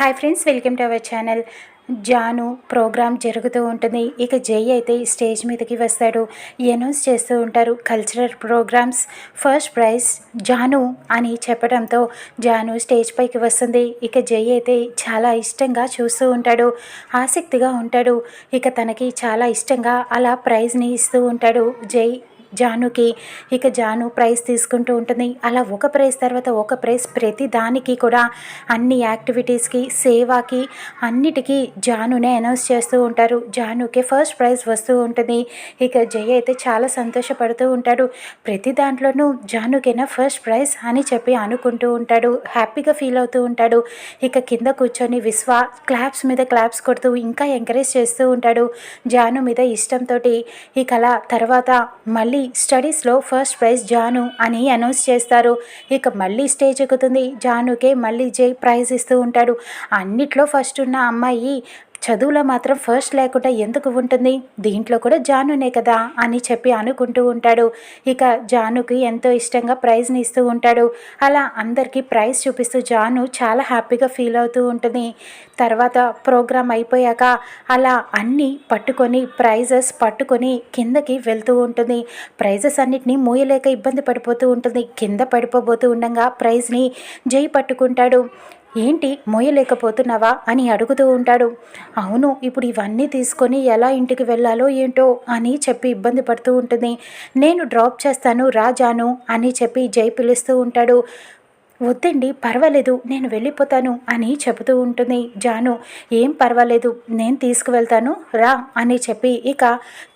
Hi friends, welcome to our channel. Janu programme జరుగుతూ ఉంటుంది. ఇక జై అయితే స్టేజ్ మీదకి వస్తాడు. అనౌన్స్ చేస్తూ ఉంటారు cultural programmes first prize Janu అని చెప్పడంతో జాను స్టేజ్ పైకి వస్తుంది. ఇక జై అయితే చాలా ఇష్టంగా చూస్తూ ఉంటాడు, ఆసక్తిగా ఉంటాడు. ఇక తనకి చాలా ఇష్టంగా అలా ప్రైజ్ని ఇస్తూ ఉంటాడు జై జానుకి. ఇక జాను ప్రైజ్ తీసుకుంటూ ఉంటుంది. అలా ఒక ప్రైజ్ తర్వాత ఒక ప్రైజ్, ప్రతి దానికి కూడా అన్ని యాక్టివిటీస్కి, సేవాకి, అన్నిటికీ జానునే అనౌన్స్ చేస్తూ ఉంటారు. జానుకి ఫస్ట్ ప్రైజ్ వస్తూ ఉంటుంది. ఇక జయ అయితే చాలా సంతోషపడుతూ ఉంటాడు. ప్రతి దాంట్లోనూ జానుకైనా ఫస్ట్ ప్రైజ్ అని చెప్పి అనుకుంటూ ఉంటాడు, హ్యాపీగా ఫీల్ అవుతూ ఉంటాడు. ఇక కింద కూర్చొని విశ్వ క్లాప్స్ మీద క్లాప్స్ కొడుతూ ఇంకా ఎంకరేజ్ చేస్తూ ఉంటాడు జాను మీద ఇష్టంతో. ఇక అలా తర్వాత మళ్ళీ స్టడీస్లో ఫస్ట్ ప్రైజ్ జాను అని అనౌన్స్ చేస్తారు. ఇక మళ్ళీ స్టేజ్ ఎక్కుతుంది. జానుకే మళ్ళీ జై ప్రైజ్ ఇస్తూ ఉంటాడు. అన్నిట్లో ఫస్ట్ ఉన్న అమ్మాయి చదువులో మాత్రం ఫస్ట్ లేకుండా ఎందుకు ఉంటుంది, దీంట్లో కూడా జానునే కదా అని చెప్పి అనుకుంటూ ఉంటాడు. ఇక జానుకి ఎంతో ఇష్టంగా ప్రైజ్ని ఇస్తూ ఉంటాడు. అలా అందరికీ ప్రైజ్ చూపిస్తూ జాను చాలా హ్యాపీగా ఫీల్ అవుతూ ఉంటుంది. తర్వాత ప్రోగ్రామ్ అయిపోయాక అలా అన్నీ పట్టుకొని ప్రైజెస్ పట్టుకొని కిందకి వెళ్తూ ఉంటుంది. ప్రైజెస్ అన్నిటినీ మూయలేక ఇబ్బంది పడిపోతూ ఉంటుంది. కింద పడిపోబోతూ ఉండగా ప్రైజ్ని జై పట్టుకుంటాడు. ఏంటి మోయలేకపోతున్నావా అని అడుగుతూ ఉంటాడు. అవును, ఇప్పుడు ఇవన్నీ తీసుకొని ఎలా ఇంటికి వెళ్ళాలో ఏంటో అని చెప్పి ఇబ్బంది పడుతూ ఉంటుంది. నేను డ్రాప్ చేస్తాను రాజాను అని చెప్పి జై పిలుస్తూ ఉంటాడు. వద్దండి, పర్వాలేదు, నేను వెళ్ళిపోతాను అని చెబుతూ ఉంటుంది జాను. ఏం పర్వాలేదు, నేను తీసుకువెళ్తాను రా అని చెప్పి ఇక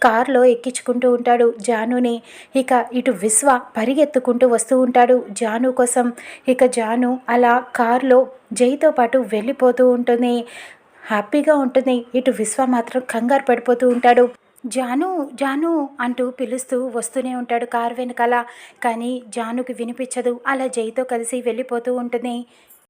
కారులో ఎక్కించుకుంటూ ఉంటాడు జానుని. ఇక ఇటు విశ్వ పరిగెత్తుకుంటూ వస్తూ ఉంటాడు జాను కోసం. ఇక జాను అలా కారులో జైతో పాటు వెళ్ళిపోతూ ఉంటుంది. హ్యాపీగా ఉంటుంది. ఇటు విశ్వ మాత్రం కంగారు పడిపోతూ ఉంటాడు. జాను జాను అంటూ పిలుస్తూ వస్తూనే ఉంటాడు కారు వెనకాల. కానీ జానుకి వినిపించదు. అలా జైతో కలిసి వెళ్ళిపోతూ ఉంటుంది.